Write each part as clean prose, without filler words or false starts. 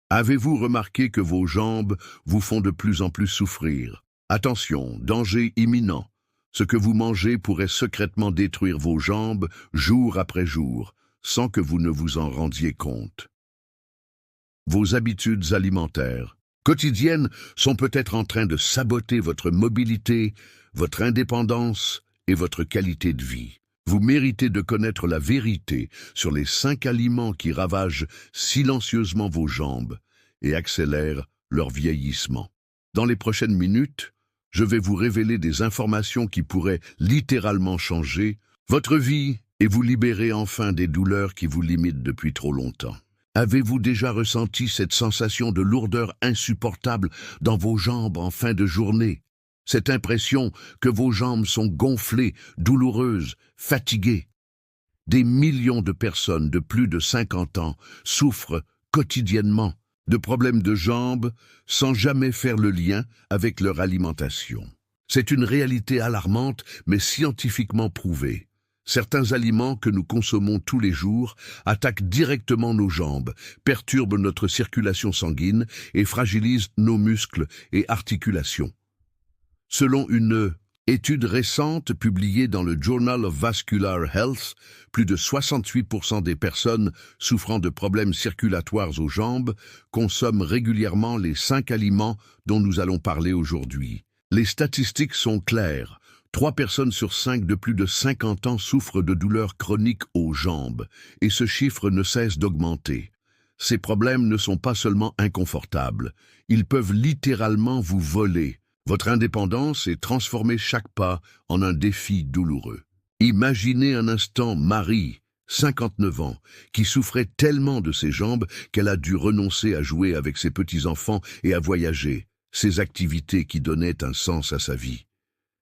Avez-vous remarqué que vos jambes vous font de plus en plus souffrir? Attention, danger imminent. Ce que vous mangez pourrait secrètement détruire vos jambes jour après jour, sans que vous ne vous en rendiez compte. Vos habitudes alimentaires quotidiennes sont peut-être en train de saboter votre mobilité, votre indépendance et votre qualité de vie. Vous méritez de connaître la vérité sur les 5 aliments qui ravagent silencieusement vos jambes et accélèrent leur vieillissement. Dans les prochaines minutes, je vais vous révéler des informations qui pourraient littéralement changer votre vie et vous libérer enfin des douleurs qui vous limitent depuis trop longtemps. Avez-vous déjà ressenti cette sensation de lourdeur insupportable dans vos jambes en fin de journée? Cette impression que vos jambes sont gonflées, douloureuses, fatiguées. Des millions de personnes de plus de 50 ans souffrent quotidiennement de problèmes de jambes sans jamais faire le lien avec leur alimentation. C'est une réalité alarmante mais scientifiquement prouvée. Certains aliments que nous consommons tous les jours attaquent directement nos jambes, perturbent notre circulation sanguine et fragilisent nos muscles et articulations. Selon une étude récente publiée dans le Journal of Vascular Health, plus de 68% des personnes souffrant de problèmes circulatoires aux jambes consomment régulièrement les 5 aliments dont nous allons parler aujourd'hui. Les statistiques sont claires. 3 personnes sur 5 de plus de 50 ans souffrent de douleurs chroniques aux jambes, et ce chiffre ne cesse d'augmenter. Ces problèmes ne sont pas seulement inconfortables, ils peuvent littéralement vous voler votre indépendance et transformer chaque pas en un défi douloureux. Imaginez un instant Marie, 59 ans, qui souffrait tellement de ses jambes qu'elle a dû renoncer à jouer avec ses petits-enfants et à voyager, ces activités qui donnaient un sens à sa vie.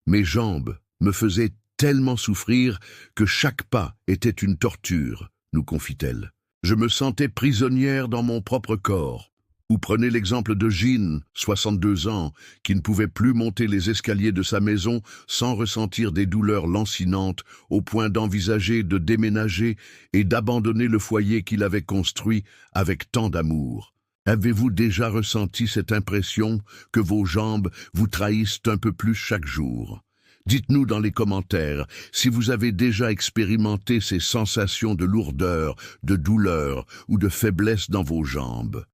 Mes jambes me faisaient tellement souffrir que chaque pas était une torture, nous confie-t-elle. Je me sentais prisonnière dans mon propre corps. Ou prenez l'exemple de Jean, 62 ans, qui ne pouvait plus monter les escaliers de sa maison sans ressentir des douleurs lancinantes au point d'envisager de déménager et d'abandonner le foyer qu'il avait construit avec tant d'amour. Avez-vous déjà ressenti cette impression que vos jambes vous trahissent un peu plus chaque jour? Dites-nous dans les commentaires si vous avez déjà expérimenté ces sensations de lourdeur, de douleur ou de faiblesse dans vos jambes.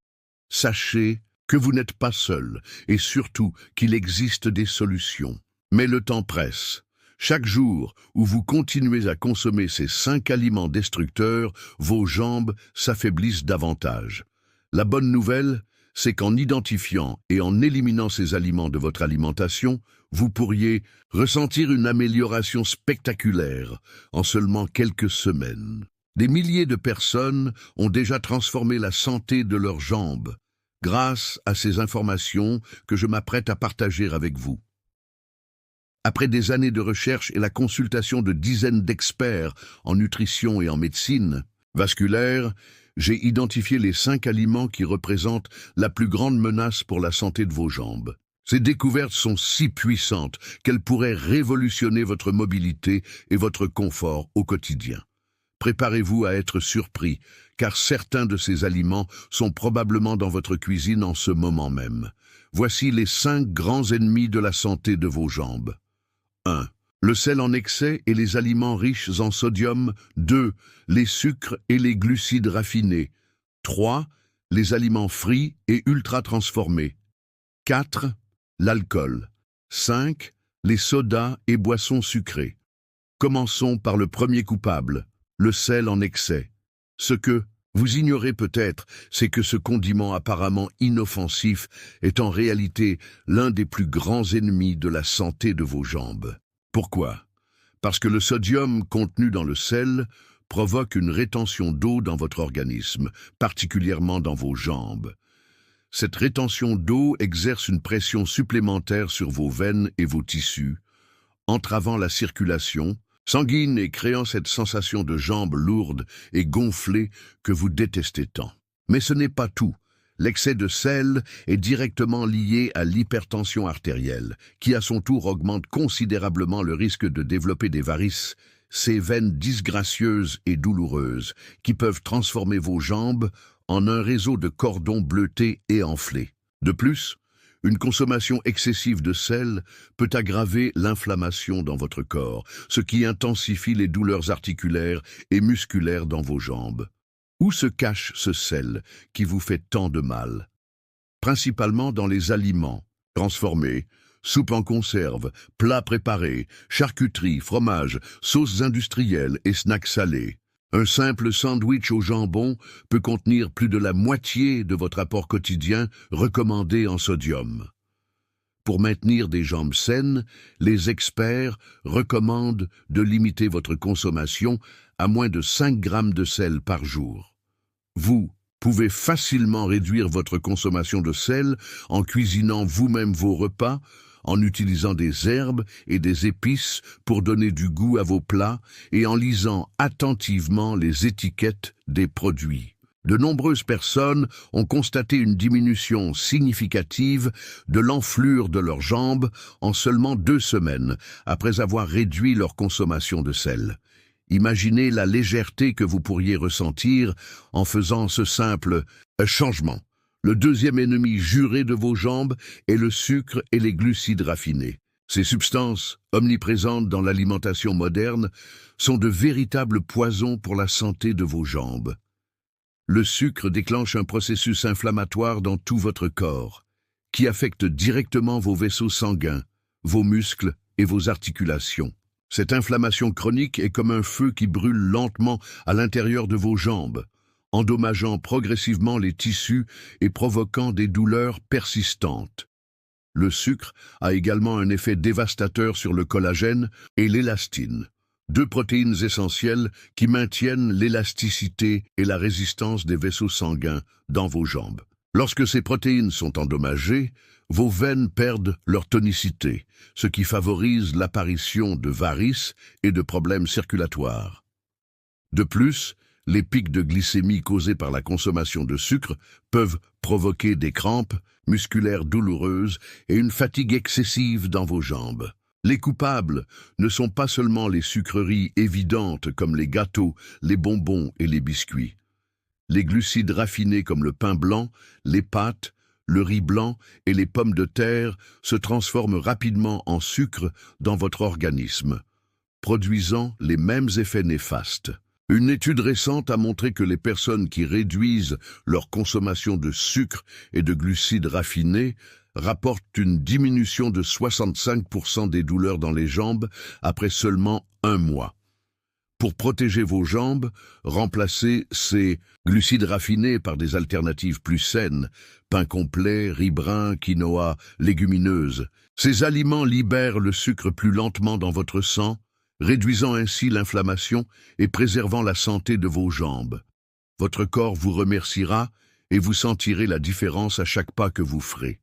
Sachez que vous n'êtes pas seul et surtout qu'il existe des solutions. Mais le temps presse. Chaque jour où vous continuez à consommer ces 5 aliments destructeurs, vos jambes s'affaiblissent davantage. La bonne nouvelle, c'est qu'en identifiant et en éliminant ces aliments de votre alimentation, vous pourriez ressentir une amélioration spectaculaire en seulement quelques semaines. Des milliers de personnes ont déjà transformé la santé de leurs jambes grâce à ces informations que je m'apprête à partager avec vous. Après des années de recherche et la consultation de dizaines d'experts en nutrition et en médecine vasculaire, j'ai identifié les 5 aliments qui représentent la plus grande menace pour la santé de vos jambes. Ces découvertes sont si puissantes qu'elles pourraient révolutionner votre mobilité et votre confort au quotidien. Préparez-vous à être surpris, car certains de ces aliments sont probablement dans votre cuisine en ce moment même. Voici les 5 grands ennemis de la santé de vos jambes. 1. Le sel en excès et les aliments riches en sodium. 2. Les sucres et les glucides raffinés. 3. Les aliments frits et ultra transformés. 4. L'alcool. 5. Les sodas et boissons sucrées. Commençons par le premier coupable, le sel en excès. Ce que vous ignorez peut-être, c'est que ce condiment apparemment inoffensif est en réalité l'un des plus grands ennemis de la santé de vos jambes. Pourquoi? Parce que le sodium contenu dans le sel provoque une rétention d'eau dans votre organisme, particulièrement dans vos jambes. Cette rétention d'eau exerce une pression supplémentaire sur vos veines et vos tissus, entravant la circulation sanguine et créant cette sensation de jambes lourdes et gonflées que vous détestez tant. Mais ce n'est pas tout. L'excès de sel est directement lié à l'hypertension artérielle, qui à son tour augmente considérablement le risque de développer des varices, ces veines disgracieuses et douloureuses, qui peuvent transformer vos jambes en un réseau de cordons bleutés et enflés. De plus, une consommation excessive de sel peut aggraver l'inflammation dans votre corps, ce qui intensifie les douleurs articulaires et musculaires dans vos jambes. Où se cache ce sel qui vous fait tant de mal? Principalement dans les aliments transformés, soupe en conserve, plats préparés, charcuterie, fromage, sauces industrielles et snacks salés. Un simple sandwich au jambon peut contenir plus de la moitié de votre apport quotidien recommandé en sodium. Pour maintenir des jambes saines, les experts recommandent de limiter votre consommation à moins de 5 grammes de sel par jour. Vous pouvez facilement réduire votre consommation de sel en cuisinant vous-même vos repas, en utilisant des herbes et des épices pour donner du goût à vos plats et en lisant attentivement les étiquettes des produits. De nombreuses personnes ont constaté une diminution significative de l'enflure de leurs jambes en seulement 2 semaines après avoir réduit leur consommation de sel. Imaginez la légèreté que vous pourriez ressentir en faisant ce simple changement. Le deuxième ennemi juré de vos jambes est le sucre et les glucides raffinés. Ces substances, omniprésentes dans l'alimentation moderne, sont de véritables poisons pour la santé de vos jambes. Le sucre déclenche un processus inflammatoire dans tout votre corps, qui affecte directement vos vaisseaux sanguins, vos muscles et vos articulations. Cette inflammation chronique est comme un feu qui brûle lentement à l'intérieur de vos jambes, endommageant progressivement les tissus et provoquant des douleurs persistantes. Le sucre a également un effet dévastateur sur le collagène et l'élastine, 2 protéines essentielles qui maintiennent l'élasticité et la résistance des vaisseaux sanguins dans vos jambes. Lorsque ces protéines sont endommagées, vos veines perdent leur tonicité, ce qui favorise l'apparition de varices et de problèmes circulatoires. De plus, les pics de glycémie causés par la consommation de sucre peuvent provoquer des crampes musculaires douloureuses et une fatigue excessive dans vos jambes. Les coupables ne sont pas seulement les sucreries évidentes comme les gâteaux, les bonbons et les biscuits. Les glucides raffinés comme le pain blanc, les pâtes, le riz blanc et les pommes de terre se transforment rapidement en sucre dans votre organisme, produisant les mêmes effets néfastes. Une étude récente a montré que les personnes qui réduisent leur consommation de sucre et de glucides raffinés rapportent une diminution de 65% des douleurs dans les jambes après seulement 1 mois. Pour protéger vos jambes, remplacez ces glucides raffinés par des alternatives plus saines, pain complet, riz brun, quinoa, légumineuses. Ces aliments libèrent le sucre plus lentement dans votre sang, réduisant ainsi l'inflammation et préservant la santé de vos jambes. Votre corps vous remerciera et vous sentirez la différence à chaque pas que vous ferez.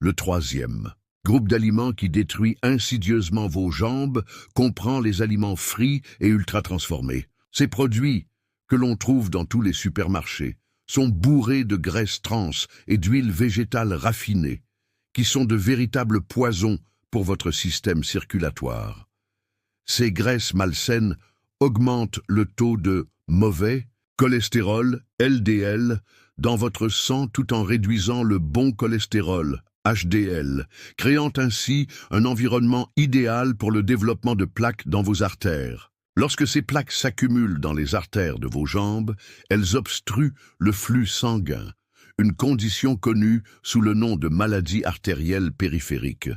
Le 3e groupe d'aliments qui détruit insidieusement vos jambes comprend les aliments frits et ultra-transformés. Ces produits, que l'on trouve dans tous les supermarchés, sont bourrés de graisses trans et d'huiles végétales raffinées, qui sont de véritables poisons pour votre système circulatoire. Ces graisses malsaines augmentent le taux de mauvais cholestérol, LDL, dans votre sang tout en réduisant le bon cholestérol, HDL, créant ainsi un environnement idéal pour le développement de plaques dans vos artères. Lorsque ces plaques s'accumulent dans les artères de vos jambes, elles obstruent le flux sanguin, une condition connue sous le nom de maladie artérielle périphérique.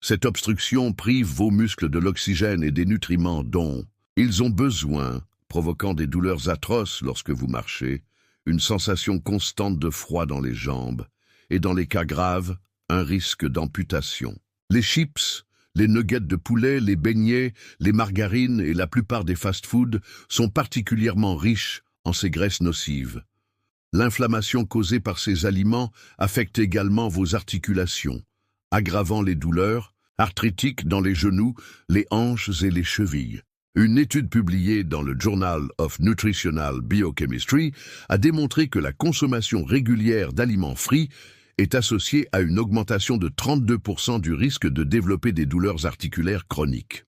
Cette obstruction prive vos muscles de l'oxygène et des nutriments dont ils ont besoin, provoquant des douleurs atroces lorsque vous marchez, une sensation constante de froid dans les jambes, et dans les cas graves, un risque d'amputation. Les chips, les nuggets de poulet, les beignets, les margarines et la plupart des fast-foods sont particulièrement riches en ces graisses nocives. L'inflammation causée par ces aliments affecte également vos articulations, aggravant les douleurs arthritiques dans les genoux, les hanches et les chevilles. Une étude publiée dans le Journal of Nutritional Biochemistry a démontré que la consommation régulière d'aliments frits est associée à une augmentation de 32% du risque de développer des douleurs articulaires chroniques.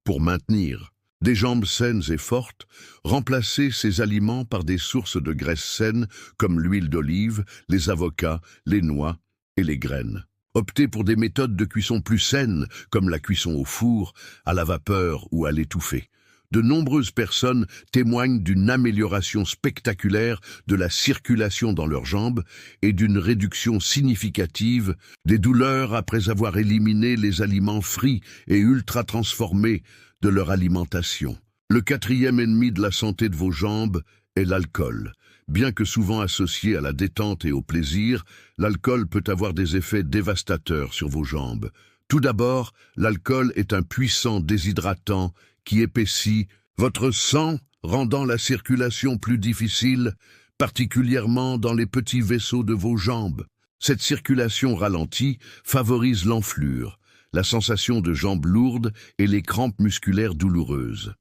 Pour maintenir Des jambes saines et fortes, remplacez ces aliments par des sources de graisses saines comme l'huile d'olive, les avocats, les noix et les graines. Optez pour des méthodes de cuisson plus saines, comme la cuisson au four, à la vapeur ou à l'étouffée. De nombreuses personnes témoignent d'une amélioration spectaculaire de la circulation dans leurs jambes et d'une réduction significative des douleurs après avoir éliminé les aliments frits et ultra transformés de leur alimentation. Le quatrième ennemi de la santé de vos jambes est l'alcool. Bien que souvent associé à la détente et au plaisir, l'alcool peut avoir des effets dévastateurs sur vos jambes. Tout d'abord, l'alcool est un puissant déshydratant qui épaissit votre sang, rendant la circulation plus difficile, particulièrement dans les petits vaisseaux de vos jambes. Cette circulation ralentie favorise l'enflure, la sensation de jambes lourdes et les crampes musculaires douloureuses.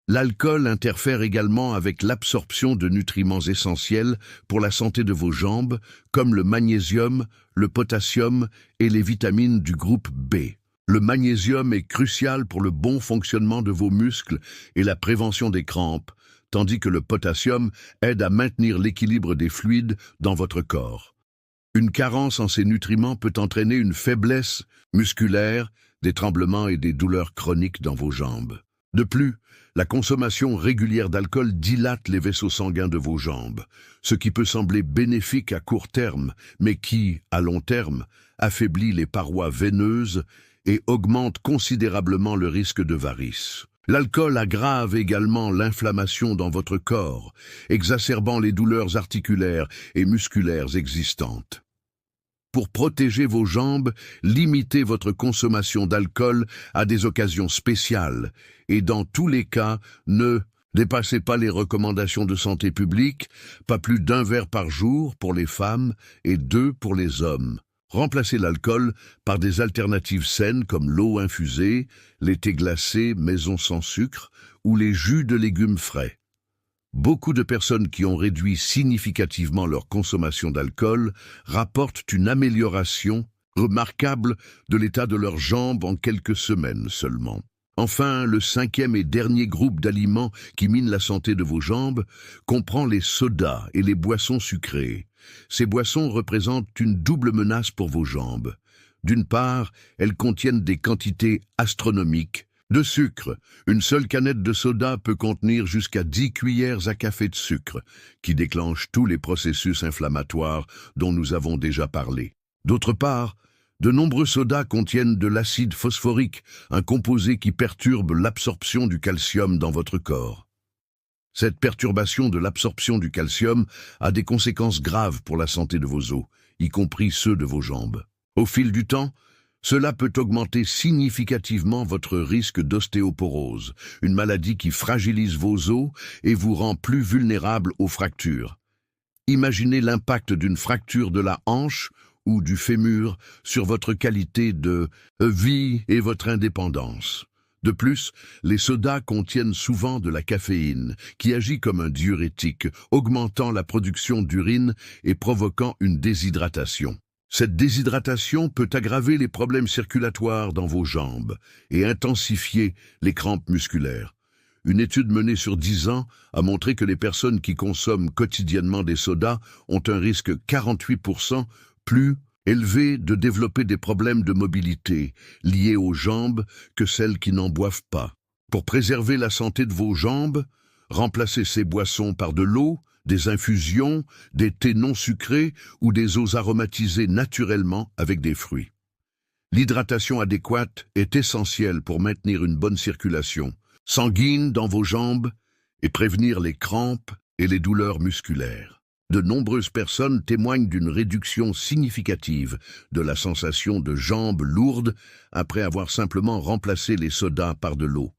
L'alcool interfère également avec l'absorption de nutriments essentiels pour la santé de vos jambes, comme le magnésium, le potassium et les vitamines du groupe B. Le magnésium est crucial pour le bon fonctionnement de vos muscles et la prévention des crampes, tandis que le potassium aide à maintenir l'équilibre des fluides dans votre corps. Une carence en ces nutriments peut entraîner une faiblesse musculaire, des tremblements et des douleurs chroniques dans vos jambes. De plus, la consommation régulière d'alcool dilate les vaisseaux sanguins de vos jambes, ce qui peut sembler bénéfique à court terme, mais qui, à long terme, affaiblit les parois veineuses et augmente considérablement le risque de varices. L'alcool aggrave également l'inflammation dans votre corps, exacerbant les douleurs articulaires et musculaires existantes. Pour protéger vos jambes, limitez votre consommation d'alcool à des occasions spéciales et dans tous les cas, ne dépassez pas les recommandations de santé publique, pas plus d'1 verre par jour pour les femmes et 2 pour les hommes. Remplacez l'alcool par des alternatives saines comme l'eau infusée, les thés glacés maison sans sucre ou les jus de légumes frais. Beaucoup de personnes qui ont réduit significativement leur consommation d'alcool rapportent une amélioration remarquable de l'état de leurs jambes en quelques semaines seulement. Enfin, le 5e et dernier groupe d'aliments qui mine la santé de vos jambes comprend les sodas et les boissons sucrées. Ces boissons représentent une double menace pour vos jambes. D'une part, elles contiennent des quantités astronomiques de sucre. Une seule canette de soda peut contenir jusqu'à 10 cuillères à café de sucre, qui déclenchent tous les processus inflammatoires dont nous avons déjà parlé. D'autre part, de nombreux sodas contiennent de l'acide phosphorique, un composé qui perturbe l'absorption du calcium dans votre corps. Cette perturbation de l'absorption du calcium a des conséquences graves pour la santé de vos os, y compris ceux de vos jambes. Au fil du temps, cela peut augmenter significativement votre risque d'ostéoporose, une maladie qui fragilise vos os et vous rend plus vulnérable aux fractures. Imaginez l'impact d'une fracture de la hanche ou du fémur sur votre qualité de vie et votre indépendance. De plus, les sodas contiennent souvent de la caféine, qui agit comme un diurétique, augmentant la production d'urine et provoquant une déshydratation. Cette déshydratation peut aggraver les problèmes circulatoires dans vos jambes et intensifier les crampes musculaires. Une étude menée sur 10 ans a montré que les personnes qui consomment quotidiennement des sodas ont un risque 48% plus élevé de développer des problèmes de mobilité liés aux jambes que celles qui n'en boivent pas. Pour préserver la santé de vos jambes, remplacez ces boissons par de l'eau, des infusions, des thés non sucrés ou des eaux aromatisées naturellement avec des fruits. L'hydratation adéquate est essentielle pour maintenir une bonne circulation sanguine dans vos jambes et prévenir les crampes et les douleurs musculaires. De nombreuses personnes témoignent d'une réduction significative de la sensation de jambes lourdes après avoir simplement remplacé les sodas par de l'eau.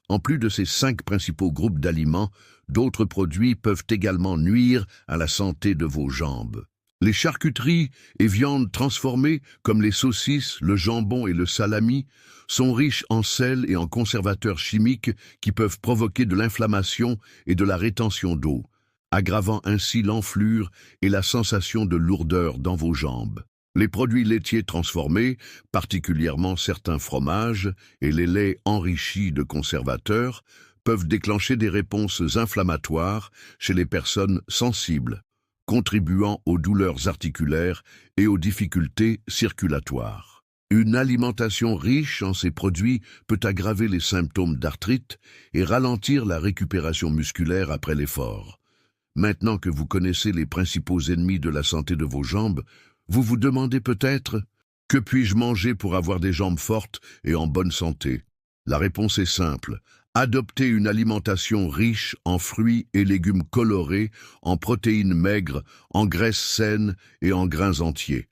En plus de ces 5 principaux groupes d'aliments, d'autres produits peuvent également nuire à la santé de vos jambes. Les charcuteries et viandes transformées, comme les saucisses, le jambon et le salami, sont riches en sel et en conservateurs chimiques qui peuvent provoquer de l'inflammation et de la rétention d'eau, aggravant ainsi l'enflure et la sensation de lourdeur dans vos jambes. Les produits laitiers transformés, particulièrement certains fromages et les laits enrichis de conservateurs, peuvent déclencher des réponses inflammatoires chez les personnes sensibles, contribuant aux douleurs articulaires et aux difficultés circulatoires. Une alimentation riche en ces produits peut aggraver les symptômes d'arthrite et ralentir la récupération musculaire après l'effort. Maintenant que vous connaissez les principaux ennemis de la santé de vos jambes, vous vous demandez peut-être « Que puis-je manger pour avoir des jambes fortes et en bonne santé ?» La réponse est simple. Adoptez une alimentation riche en fruits et légumes colorés, en protéines maigres, en graisses saines et en grains entiers.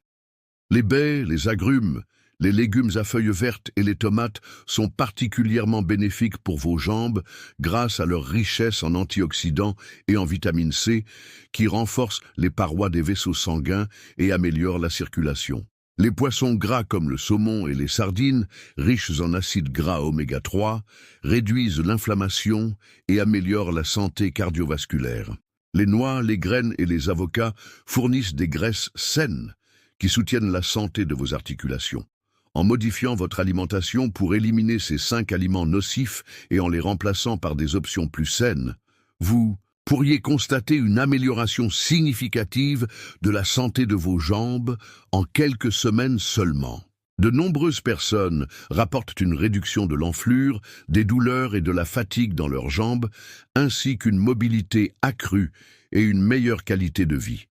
Les baies, les agrumes, les légumes à feuilles vertes et les tomates sont particulièrement bénéfiques pour vos jambes grâce à leur richesse en antioxydants et en vitamine C qui renforcent les parois des vaisseaux sanguins et améliorent la circulation. Les poissons gras comme le saumon et les sardines, riches en acides gras oméga 3, réduisent l'inflammation et améliorent la santé cardiovasculaire. Les noix, les graines et les avocats fournissent des graisses saines qui soutiennent la santé de vos articulations. En modifiant votre alimentation pour éliminer ces 5 aliments nocifs et en les remplaçant par des options plus saines, vous pourriez constater une amélioration significative de la santé de vos jambes en quelques semaines seulement. De nombreuses personnes rapportent une réduction de l'enflure, des douleurs et de la fatigue dans leurs jambes, ainsi qu'une mobilité accrue et une meilleure qualité de vie.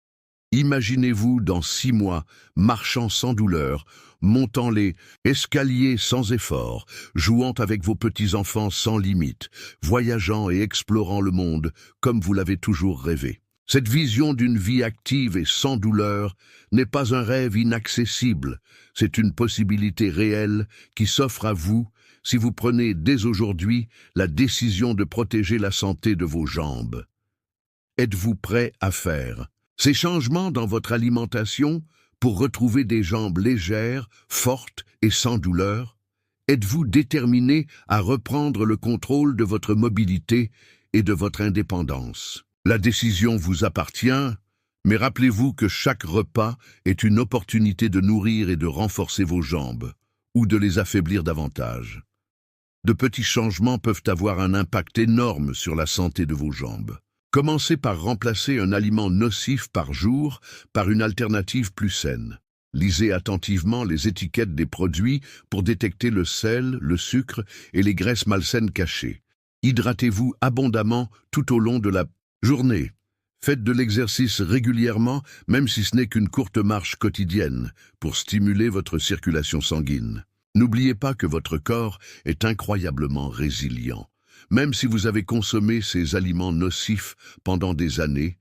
Imaginez-vous dans 6 mois, marchant sans douleur, montant les escaliers sans effort, jouant avec vos petits-enfants sans limite, voyageant et explorant le monde comme vous l'avez toujours rêvé. Cette vision d'une vie active et sans douleur n'est pas un rêve inaccessible, c'est une possibilité réelle qui s'offre à vous si vous prenez dès aujourd'hui la décision de protéger la santé de vos jambes. Êtes-vous prêt à faire ces changements dans votre alimentation pour retrouver des jambes légères, fortes et sans douleur? Êtes-vous déterminé à reprendre le contrôle de votre mobilité et de votre indépendance? La décision vous appartient, mais rappelez-vous que chaque repas est une opportunité de nourrir et de renforcer vos jambes, ou de les affaiblir davantage. De petits changements peuvent avoir un impact énorme sur la santé de vos jambes. Commencez par remplacer un aliment nocif par jour par une alternative plus saine. Lisez attentivement les étiquettes des produits pour détecter le sel, le sucre et les graisses malsaines cachées. Hydratez-vous abondamment tout au long de la journée. Faites de l'exercice régulièrement, même si ce n'est qu'une courte marche quotidienne, pour stimuler votre circulation sanguine. N'oubliez pas que votre corps est incroyablement résilient. Même si vous avez consommé ces aliments nocifs pendant des années,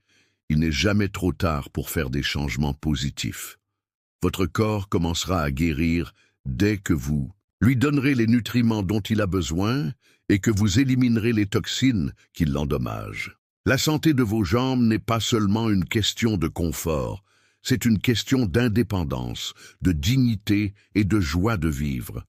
il n'est jamais trop tard pour faire des changements positifs. Votre corps commencera à guérir dès que vous lui donnerez les nutriments dont il a besoin et que vous éliminerez les toxines qui l'endommagent. La santé de vos jambes n'est pas seulement une question de confort, c'est une question d'indépendance, de dignité et de joie de vivre.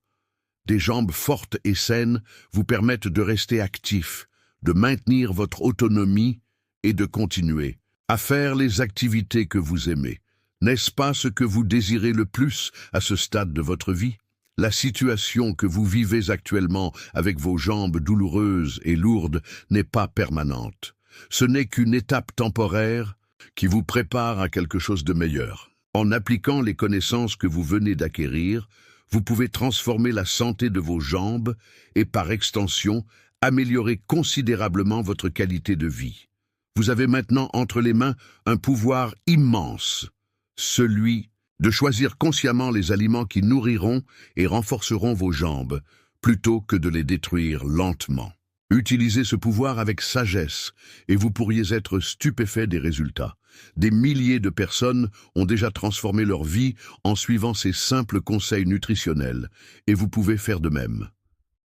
Des jambes fortes et saines vous permettent de rester actif, de maintenir votre autonomie et de continuer à faire les activités que vous aimez. N'est-ce pas ce que vous désirez le plus à ce stade de votre vie? La situation que vous vivez actuellement avec vos jambes douloureuses et lourdes n'est pas permanente. Ce n'est qu'une étape temporaire qui vous prépare à quelque chose de meilleur. En appliquant les connaissances que vous venez d'acquérir, vous pouvez transformer la santé de vos jambes et, par extension, améliorer considérablement votre qualité de vie. Vous avez maintenant entre les mains un pouvoir immense, celui de choisir consciemment les aliments qui nourriront et renforceront vos jambes, plutôt que de les détruire lentement. Utilisez ce pouvoir avec sagesse et vous pourriez être stupéfait des résultats. Des milliers de personnes ont déjà transformé leur vie en suivant ces simples conseils nutritionnels et vous pouvez faire de même.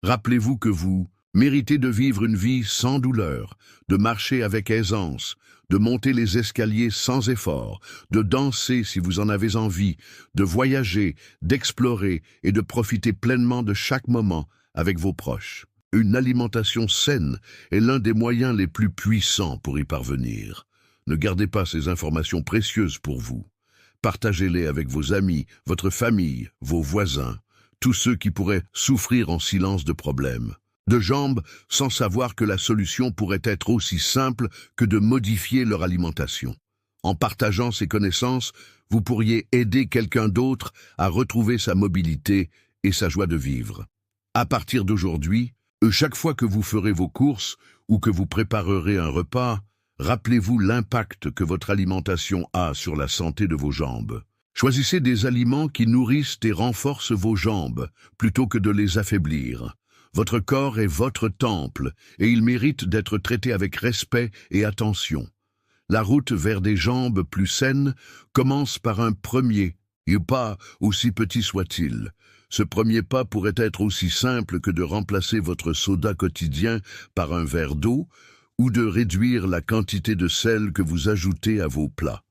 Rappelez-vous que vous méritez de vivre une vie sans douleur, de marcher avec aisance, de monter les escaliers sans effort, de danser si vous en avez envie, de voyager, d'explorer et de profiter pleinement de chaque moment avec vos proches. Une alimentation saine est l'un des moyens les plus puissants pour y parvenir. Ne gardez pas ces informations précieuses pour vous. Partagez-les avec vos amis, votre famille, vos voisins, tous ceux qui pourraient souffrir en silence de problèmes. De jambes sans savoir que la solution pourrait être aussi simple que de modifier leur alimentation. En partageant ces connaissances, vous pourriez aider quelqu'un d'autre à retrouver sa mobilité et sa joie de vivre. À partir d'aujourd'hui, chaque fois que vous ferez vos courses ou que vous préparerez un repas, rappelez-vous l'impact que votre alimentation a sur la santé de vos jambes. Choisissez des aliments qui nourrissent et renforcent vos jambes, plutôt que de les affaiblir. Votre corps est votre temple, et il mérite d'être traité avec respect et attention. La route vers des jambes plus saines commence par un premier pas, aussi petit soit-il. Ce premier pas pourrait être aussi simple que de remplacer votre soda quotidien par un verre d'eau ou de réduire la quantité de sel que vous ajoutez à vos plats.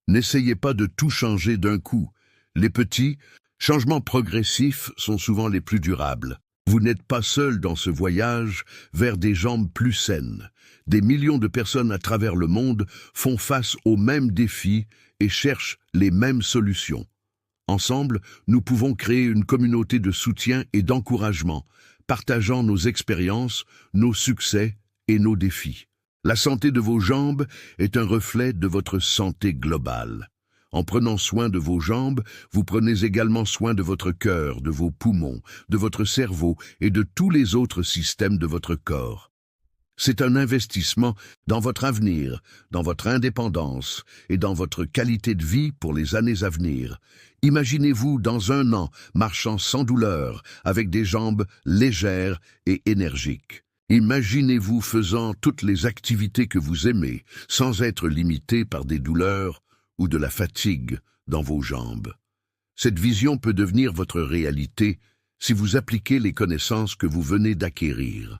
N'essayez pas de tout changer d'un coup. Les petits changements progressifs sont souvent les plus durables. Vous n'êtes pas seul dans ce voyage vers des jambes plus saines. Des millions de personnes à travers le monde font face aux mêmes défis et cherchent les mêmes solutions. Ensemble, nous pouvons créer une communauté de soutien et d'encouragement, partageant nos expériences, nos succès et nos défis. La santé de vos jambes est un reflet de votre santé globale. En prenant soin de vos jambes, vous prenez également soin de votre cœur, de vos poumons, de votre cerveau et de tous les autres systèmes de votre corps. C'est un investissement dans votre avenir, dans votre indépendance et dans votre qualité de vie pour les années à venir. Imaginez-vous dans un an marchant sans douleur, avec des jambes légères et énergiques. Imaginez-vous faisant toutes les activités que vous aimez, sans être limité par des douleurs ou de la fatigue dans vos jambes. Cette vision peut devenir votre réalité si vous appliquez les connaissances que vous venez d'acquérir.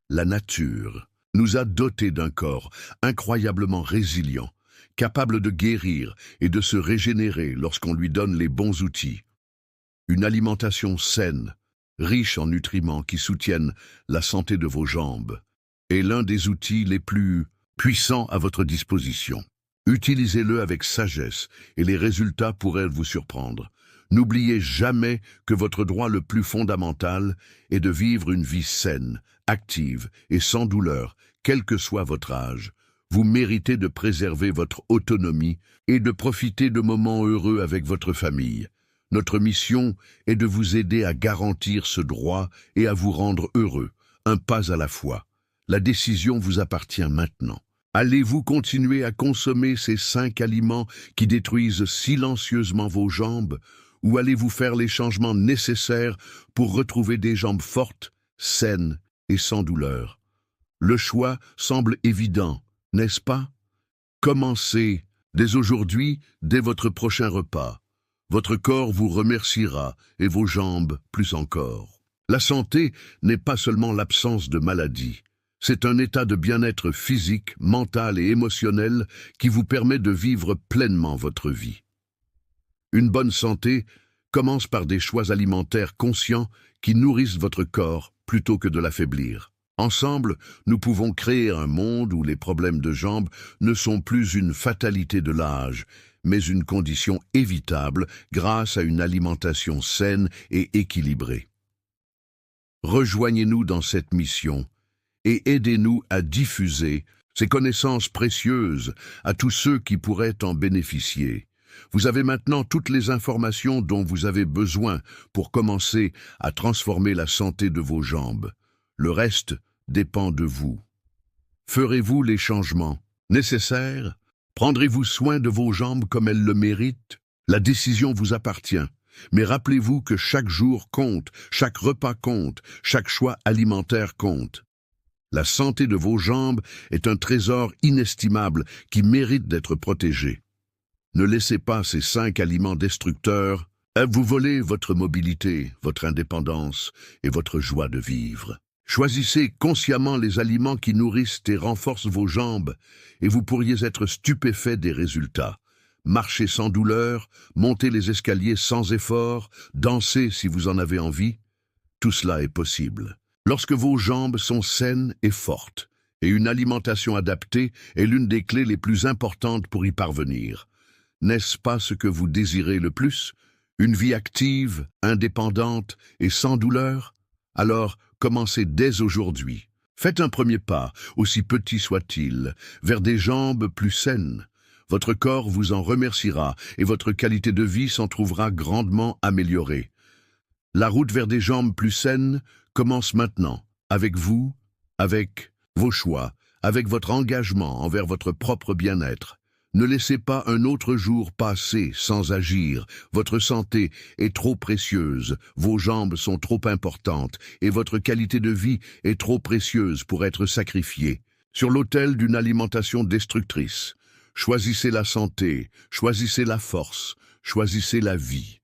La nature nous a dotés d'un corps incroyablement résilient, capable de guérir et de se régénérer lorsqu'on lui donne les bons outils. Une alimentation saine, riche en nutriments qui soutiennent la santé de vos jambes, est l'un des outils les plus puissants à votre disposition. Utilisez-le avec sagesse et les résultats pourraient vous surprendre. N'oubliez jamais que votre droit le plus fondamental est de vivre une vie saine, active et sans douleur, quel que soit votre âge. Vous méritez de préserver votre autonomie et de profiter de moments heureux avec votre famille. Notre mission est de vous aider à garantir ce droit et à vous rendre heureux, un pas à la fois. La décision vous appartient maintenant. Allez-vous continuer à consommer ces 5 aliments qui détruisent silencieusement vos jambes, ou allez-vous faire les changements nécessaires pour retrouver des jambes fortes, saines et sans douleur? Le choix semble évident, n'est-ce pas? Commencez dès aujourd'hui, dès votre prochain repas. Votre corps vous remerciera et vos jambes plus encore. La santé n'est pas seulement l'absence de maladie. C'est un état de bien-être physique, mental et émotionnel qui vous permet de vivre pleinement votre vie. Une bonne santé commence par des choix alimentaires conscients qui nourrissent votre corps plutôt que de l'affaiblir. Ensemble, nous pouvons créer un monde où les problèmes de jambes ne sont plus une fatalité de l'âge, mais une condition évitable grâce à une alimentation saine et équilibrée. Rejoignez-nous dans cette mission et aidez-nous à diffuser ces connaissances précieuses à tous ceux qui pourraient en bénéficier. Vous avez maintenant toutes les informations dont vous avez besoin pour commencer à transformer la santé de vos jambes. Le reste dépend de vous. Ferez-vous les changements nécessaires? Prendrez-vous soin de vos jambes comme elles le méritent? La décision vous appartient. Mais rappelez-vous que chaque jour compte, chaque repas compte, chaque choix alimentaire compte. La santé de vos jambes est un trésor inestimable qui mérite d'être protégé. Ne laissez pas ces 5 aliments destructeurs vous voler votre mobilité, votre indépendance et votre joie de vivre. Choisissez consciemment les aliments qui nourrissent et renforcent vos jambes et vous pourriez être stupéfait des résultats. Marchez sans douleur, montez les escaliers sans effort, dansez si vous en avez envie. Tout cela est possible. Lorsque vos jambes sont saines et fortes, et une alimentation adaptée est l'une des clés les plus importantes pour y parvenir. N'est-ce pas ce que vous désirez le plus? Une vie active, indépendante et sans douleur? Alors, commencez dès aujourd'hui. Faites un premier pas, aussi petit soit-il, vers des jambes plus saines. Votre corps vous en remerciera et votre qualité de vie s'en trouvera grandement améliorée. La route vers des jambes plus saines commence maintenant, avec vous, avec vos choix, avec votre engagement envers votre propre bien-être. Ne laissez pas un autre jour passer sans agir. Votre santé est trop précieuse, vos jambes sont trop importantes et votre qualité de vie est trop précieuse pour être sacrifiée sur l'autel d'une alimentation destructrice. Choisissez la santé, choisissez la force, choisissez la vie.